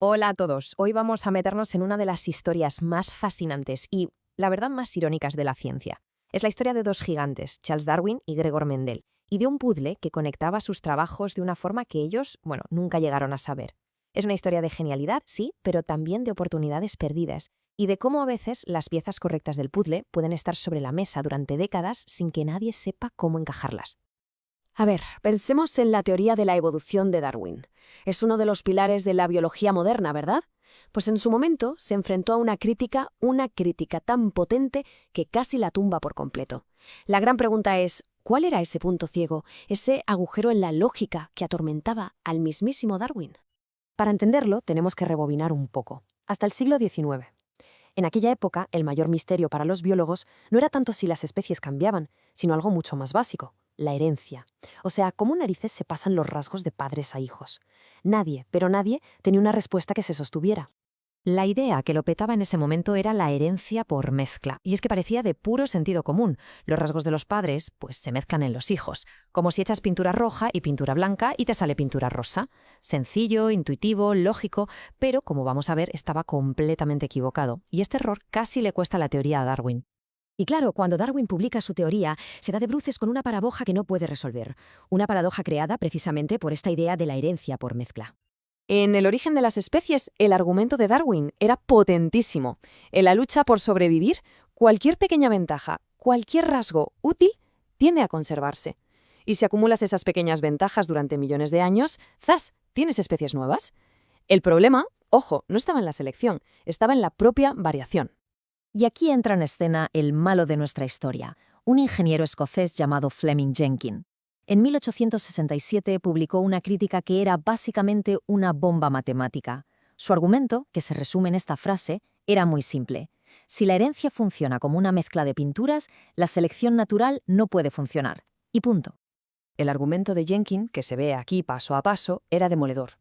Hola a todos. Hoy vamos a meternos en una de las historias más fascinantes y, la verdad, más irónicas de la ciencia. Es la historia de dos gigantes, Charles Darwin y Gregor Mendel, y de un puzzle que conectaba sus trabajos de una forma que ellos, nunca llegaron a saber. Es una historia de genialidad, sí, pero también de oportunidades perdidas y de cómo a veces las piezas correctas del puzzle pueden estar sobre la mesa durante décadas sin que nadie sepa cómo encajarlas. A ver, pensemos en la teoría de la evolución de Darwin. Es uno de los pilares de la biología moderna, ¿verdad? Pues en su momento se enfrentó a una crítica tan potente que casi la tumba por completo. La gran pregunta es, ¿cuál era ese punto ciego, ese agujero en la lógica que atormentaba al mismísimo Darwin? Para entenderlo, tenemos que rebobinar un poco, hasta el siglo XIX. En aquella época, el mayor misterio para los biólogos no era tanto si las especies cambiaban, sino algo mucho más básico, la herencia. O sea, cómo narices se pasan los rasgos de padres a hijos. Nadie, pero nadie, tenía una respuesta que se sostuviera. La idea que lo petaba en ese momento era la herencia por mezcla, y es que parecía de puro sentido común. Los rasgos de los padres, pues, se mezclan en los hijos, como si echas pintura roja y pintura blanca y te sale pintura rosa. Sencillo, intuitivo, lógico, pero, como vamos a ver, estaba completamente equivocado, y este error casi le cuesta la teoría a Darwin. Y claro, cuando Darwin publica su teoría, se da de bruces con una paradoja que no puede resolver. Una paradoja creada precisamente por esta idea de la herencia por mezcla. En el origen de las especies, el argumento de Darwin era potentísimo. En la lucha por sobrevivir, cualquier pequeña ventaja, cualquier rasgo útil, tiende a conservarse. Y si acumulas esas pequeñas ventajas durante millones de años, ¡zas!, tienes especies nuevas. El problema, ojo, no estaba en la selección, estaba en la propia variación. Y aquí entra en escena el malo de nuestra historia, un ingeniero escocés llamado Fleming Jenkin. En 1867 publicó una crítica que era básicamente una bomba matemática. Su argumento, que se resume en esta frase, era muy simple. Si la herencia funciona como una mezcla de pinturas, la selección natural no puede funcionar. Y punto. El argumento de Jenkin, que se ve aquí paso a paso, era demoledor.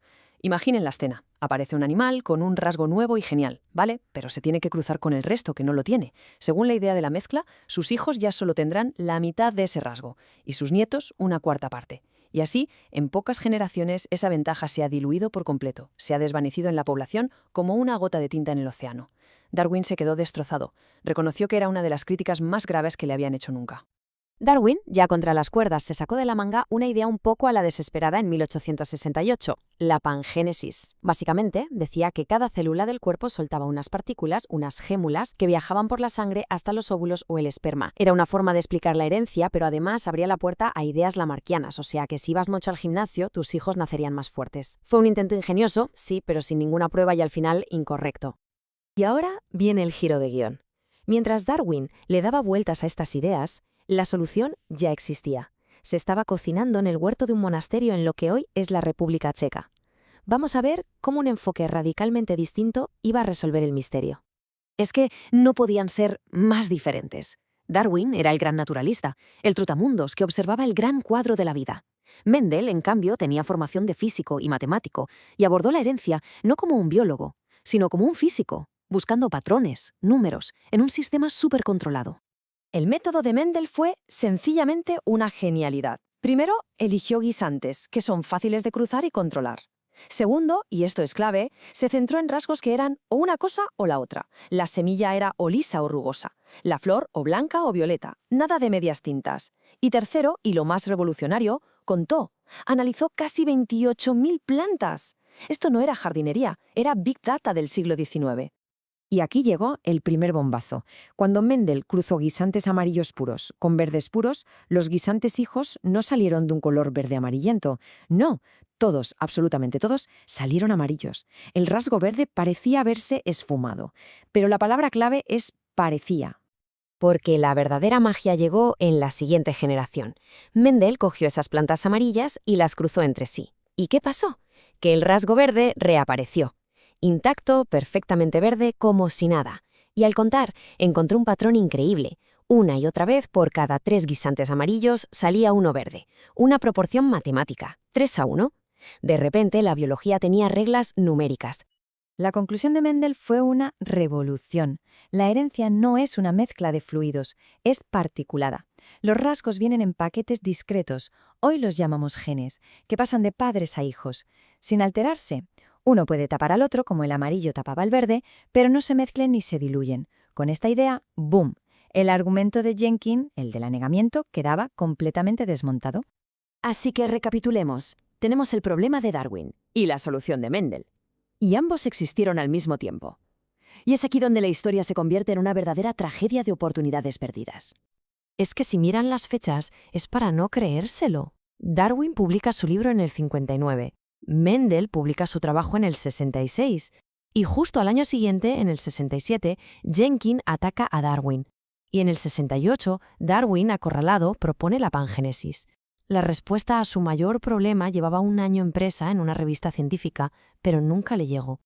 Imaginen la escena. Aparece un animal con un rasgo nuevo y genial, ¿vale? Pero se tiene que cruzar con el resto que no lo tiene. Según la idea de la mezcla, sus hijos ya solo tendrán la mitad de ese rasgo y sus nietos una cuarta parte. Y así, en pocas generaciones, esa ventaja se ha diluido por completo, se ha desvanecido en la población como una gota de tinta en el océano. Darwin se quedó destrozado. Reconoció que era una de las críticas más graves que le habían hecho nunca. Darwin, ya contra las cuerdas, se sacó de la manga una idea un poco a la desesperada en 1868, la pangénesis. Básicamente, decía que cada célula del cuerpo soltaba unas partículas, unas gémulas, que viajaban por la sangre hasta los óvulos o el esperma. Era una forma de explicar la herencia, pero además abría la puerta a ideas lamarckianas, o sea que si ibas mucho al gimnasio, tus hijos nacerían más fuertes. Fue un intento ingenioso, sí, pero sin ninguna prueba y al final incorrecto. Y ahora viene el giro de guión. Mientras Darwin le daba vueltas a estas ideas, la solución ya existía. Se estaba cocinando en el huerto de un monasterio en lo que hoy es la República Checa. Vamos a ver cómo un enfoque radicalmente distinto iba a resolver el misterio. Es que no podían ser más diferentes. Darwin era el gran naturalista, el trotamundos que observaba el gran cuadro de la vida. Mendel, en cambio, tenía formación de físico y matemático y abordó la herencia no como un biólogo, sino como un físico, buscando patrones, números, en un sistema supercontrolado. El método de Mendel fue sencillamente una genialidad. Primero, eligió guisantes, que son fáciles de cruzar y controlar. Segundo, y esto es clave, se centró en rasgos que eran o una cosa o la otra. La semilla era o lisa o rugosa, la flor o blanca o violeta, nada de medias tintas. Y tercero, y lo más revolucionario, contó. Analizó casi 28.000 plantas. Esto no era jardinería, era Big Data del siglo XIX. Y aquí llegó el primer bombazo. Cuando Mendel cruzó guisantes amarillos puros con verdes puros, los guisantes hijos no salieron de un color verde amarillento. No, todos, absolutamente todos, salieron amarillos. El rasgo verde parecía haberse esfumado. Pero la palabra clave es parecía. Porque la verdadera magia llegó en la siguiente generación. Mendel cogió esas plantas amarillas y las cruzó entre sí. ¿Y qué pasó? Que el rasgo verde reapareció. Intacto, perfectamente verde, como si nada. Y al contar, encontró un patrón increíble. Una y otra vez, por cada 3 guisantes amarillos, salía uno verde. Una proporción matemática, 3:1. De repente, la biología tenía reglas numéricas. La conclusión de Mendel fue una revolución. La herencia no es una mezcla de fluidos, es particulada. Los rasgos vienen en paquetes discretos, hoy los llamamos genes, que pasan de padres a hijos, sin alterarse. Uno puede tapar al otro como el amarillo tapaba al verde, pero no se mezclen ni se diluyen. Con esta idea, ¡boom! El argumento de Jenkins, el del anegamiento, quedaba completamente desmontado. Así que recapitulemos. Tenemos el problema de Darwin y la solución de Mendel. Y ambos existieron al mismo tiempo. Y es aquí donde la historia se convierte en una verdadera tragedia de oportunidades perdidas. Es que si miran las fechas, es para no creérselo. Darwin publica su libro en el 59, Mendel publica su trabajo en el 66, y justo al año siguiente, en el 67, Jenkins ataca a Darwin. Y en el 68, Darwin, acorralado, propone la pangénesis. La respuesta a su mayor problema llevaba un año impresa en una revista científica, pero nunca le llegó.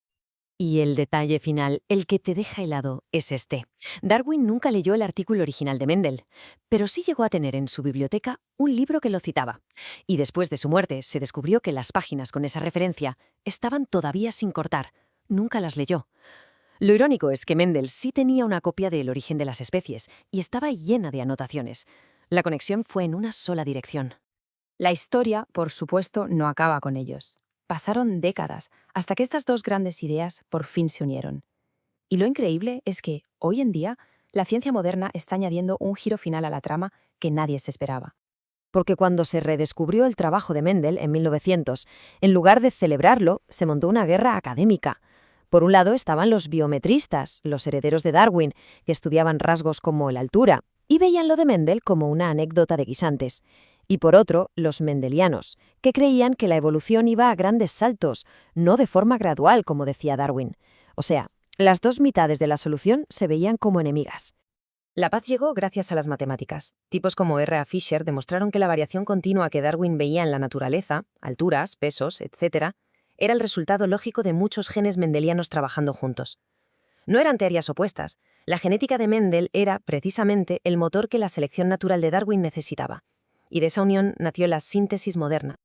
Y el detalle final, el que te deja helado, es este. Darwin nunca leyó el artículo original de Mendel, pero sí llegó a tener en su biblioteca un libro que lo citaba. Y después de su muerte se descubrió que las páginas con esa referencia estaban todavía sin cortar. Nunca las leyó. Lo irónico es que Mendel sí tenía una copia del origen de las especies y estaba llena de anotaciones. La conexión fue en una sola dirección. La historia, por supuesto, no acaba con ellos. Pasaron décadas hasta que estas dos grandes ideas por fin se unieron. Y lo increíble es que, hoy en día, la ciencia moderna está añadiendo un giro final a la trama que nadie se esperaba. Porque cuando se redescubrió el trabajo de Mendel en 1900, en lugar de celebrarlo, se montó una guerra académica. Por un lado estaban los biometristas, los herederos de Darwin, que estudiaban rasgos como la altura, y veían lo de Mendel como una anécdota de guisantes. Y por otro, los mendelianos, que creían que la evolución iba a grandes saltos, no de forma gradual, como decía Darwin. O sea, las dos mitades de la solución se veían como enemigas. La paz llegó gracias a las matemáticas. Tipos como R. A. Fisher demostraron que la variación continua que Darwin veía en la naturaleza, alturas, pesos, etc., era el resultado lógico de muchos genes mendelianos trabajando juntos. No eran teorías opuestas. La genética de Mendel era, precisamente, el motor que la selección natural de Darwin necesitaba. Y de esa unión nació la síntesis moderna.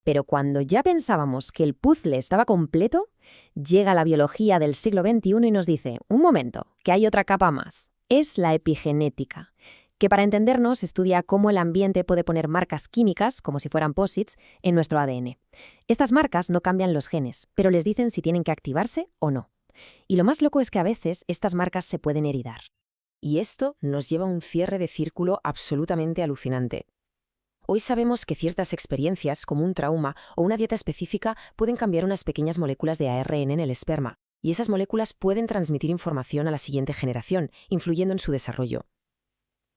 Pero cuando ya pensábamos que el puzzle estaba completo, llega la biología del siglo XXI y nos dice, un momento, que hay otra capa más. Es la epigenética, que para entendernos estudia cómo el ambiente puede poner marcas químicas, como si fueran posits, en nuestro ADN. Estas marcas no cambian los genes, pero les dicen si tienen que activarse o no. Y lo más loco es que a veces estas marcas se pueden heredar. Y esto nos lleva a un cierre de círculo absolutamente alucinante. Hoy sabemos que ciertas experiencias, como un trauma o una dieta específica, pueden cambiar unas pequeñas moléculas de ARN en el esperma, y esas moléculas pueden transmitir información a la siguiente generación, influyendo en su desarrollo.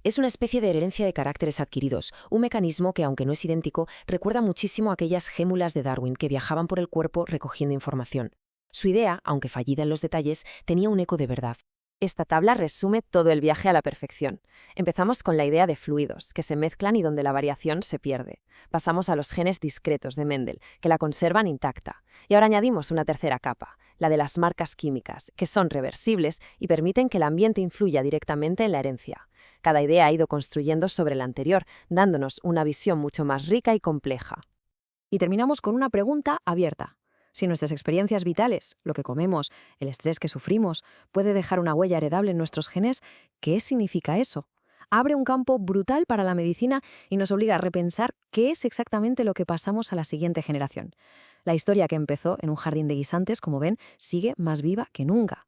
Es una especie de herencia de caracteres adquiridos, un mecanismo que, aunque no es idéntico, recuerda muchísimo a aquellas gémulas de Darwin que viajaban por el cuerpo recogiendo información. Su idea, aunque fallida en los detalles, tenía un eco de verdad. Esta tabla resume todo el viaje a la perfección. Empezamos con la idea de fluidos, que se mezclan y donde la variación se pierde. Pasamos a los genes discretos de Mendel, que la conservan intacta. Y ahora añadimos una tercera capa, la de las marcas químicas, que son reversibles y permiten que el ambiente influya directamente en la herencia. Cada idea ha ido construyendo sobre la anterior, dándonos una visión mucho más rica y compleja. Y terminamos con una pregunta abierta. Si nuestras experiencias vitales, lo que comemos, el estrés que sufrimos, puede dejar una huella heredable en nuestros genes, ¿qué significa eso? Abre un campo brutal para la medicina y nos obliga a repensar qué es exactamente lo que pasamos a la siguiente generación. La historia que empezó en un jardín de guisantes, como ven, sigue más viva que nunca.